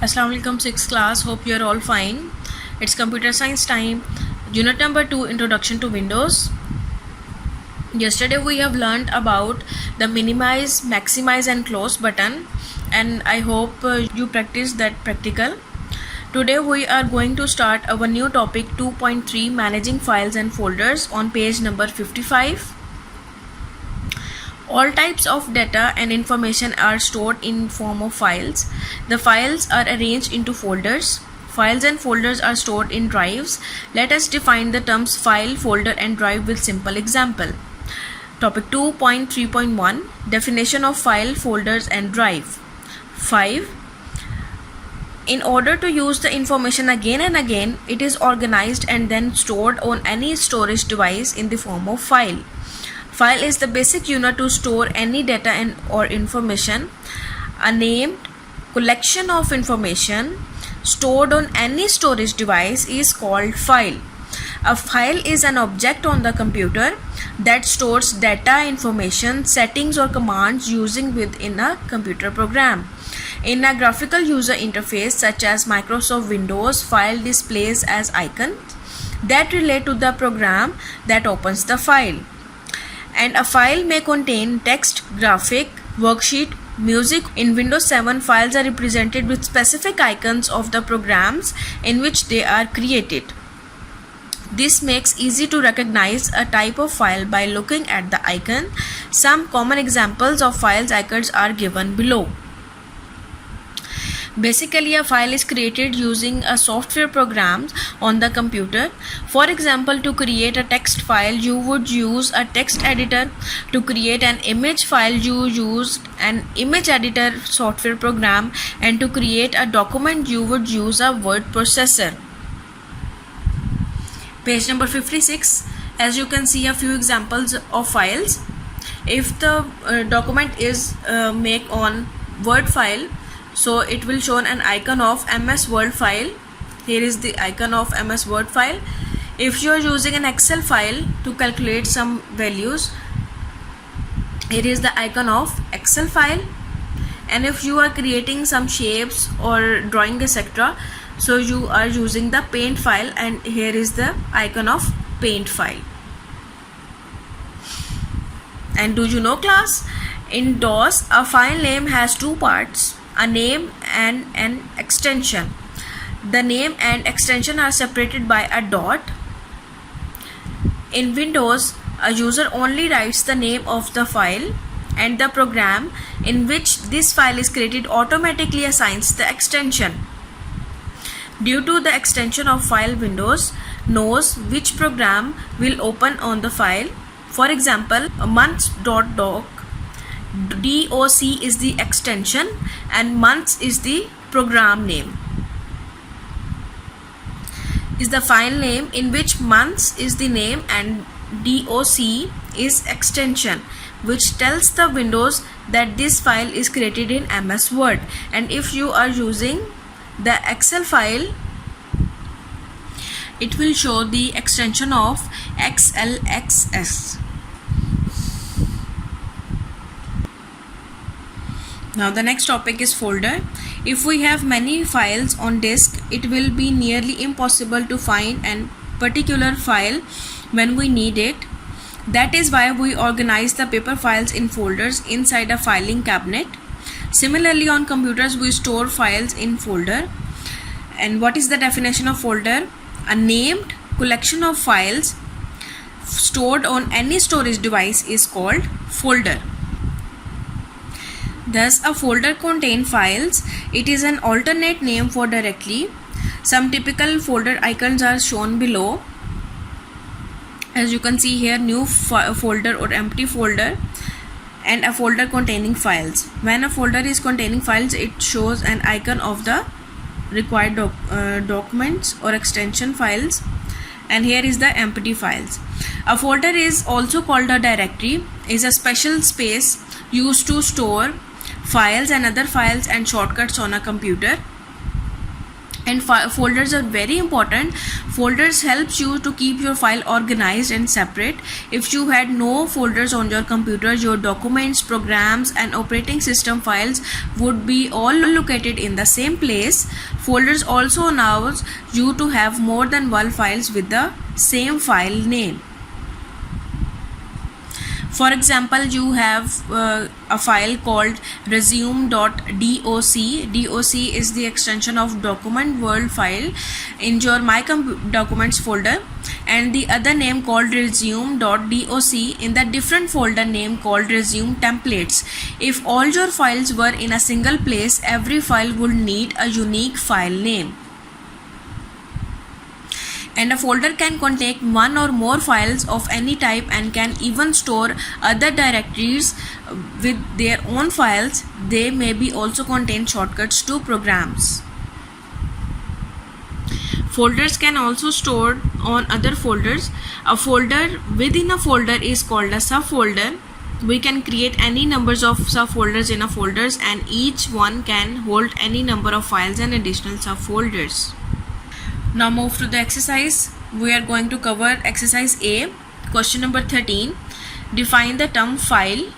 Assalamu alaikum 6th class. Hope you are all fine. It's computer science time. Unit number 2, Introduction to Windows. Yesterday we have learned about the minimize, maximize and close button, and I hope you practice that practical. Today we are going to start our new topic 2.3, Managing Files and Folders, on page number 55. All types of data and information are stored in form of files. The files are arranged into folders. Files and folders are stored in drives. Let us define the terms file, folder and drive with simple example. Topic 2.3.1, Definition of file, folders and drive. 5. In order to use the information again and again, it is organized and then stored on any storage device in the form of file. File is the basic unit to store any data or information. A named collection of information stored on any storage device is called file. A file is an object on the computer that stores data, information, settings or commands using within a computer program. In a graphical user interface such as Microsoft Windows, file displays as icons that relate to the program that opens the file. And a file may contain text, graphic, worksheet, music. In Windows 7, files are represented with specific icons of the programs in which they are created. This makes easy to recognize a type of file by looking at the icon. Some common examples of files icons are given below. Basically, a file is created using a software program on the computer. For example, to create a text file, you would use a text editor. To create an image file, you use an image editor software program. And to create a document, you would use a word processor. Page number 56. As you can see, a few examples of files. If the document is made on Word file, so it will show an icon of MS Word file. Here is the icon of MS Word file. If you are using an Excel file to calculate some values, here is the icon of Excel file. And if you are creating some shapes or drawing etc., so you are using the Paint file, and here is the icon of Paint file. And do you know, class, in DOS a file name has two parts, a name and an extension. The name and extension are separated by a dot. In Windows, a user only writes the name of the file, and the program in which this file is created automatically assigns the extension. Due to the extension of file, Windows knows which program will open on the file. For example, months.doc, DOC is the extension and months is the program name. Is the file name in which months is the name and DOC is extension, which tells the Windows that this file is created in MS Word. And if you are using the Excel file, it will show the extension of XLXS. Now the next topic is folder. If we have many files on disk, it will be nearly impossible to find a particular file when we need it. That is why we organize the paper files in folders inside a filing cabinet. Similarly, on computers we store files in folder. And what is the definition of folder? A named collection of files stored on any storage device is called folder. Thus, a folder contains files. It is an alternate name for directory. Some typical folder icons are shown below. As you can see here, new folder or empty folder, and a folder containing files. When a folder is containing files, it shows an icon of the required documents or extension files, and here is the empty files. A folder is also called a directory, is a special space used to store files and other files and shortcuts on a computer. And folders are very important. Folders helps you to keep your file organized and separate. If you had no folders on your computer, your documents, programs and operating system files would be all located in the same place. Folders also allows you to have more than one files with the same file name. For example, you have a file called resume.doc. Doc is the extension of document world file in your My Documents folder, and the other name called resume.doc in the different folder name called resume templates. If all your files were in a single place, every file would need a unique file name. And a folder can contain one or more files of any type and can even store other directories with their own files. They may be also contain shortcuts to programs. Folders can also store on other folders. A folder within a folder is called a subfolder. We can create any numbers of subfolders in a folders, and each one can hold any number of files and additional subfolders. Now move to the exercise. We are going to cover exercise A. Question number 13. Define the term file.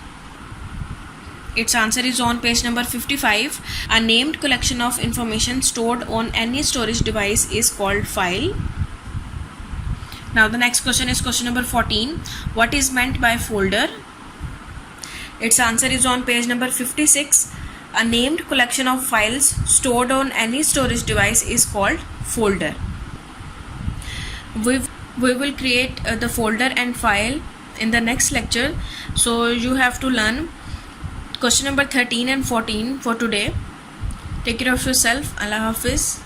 Its answer is on page number 55. A named collection of information stored on any storage device is called file. Now the next question is question number 14. What is meant by folder? Its answer is on page number 56. A named collection of files stored on any storage device is called folder. We will create the folder and file in the next lecture, so you have to learn question number 13 and 14 for today. Take care of yourself. Allah Hafiz.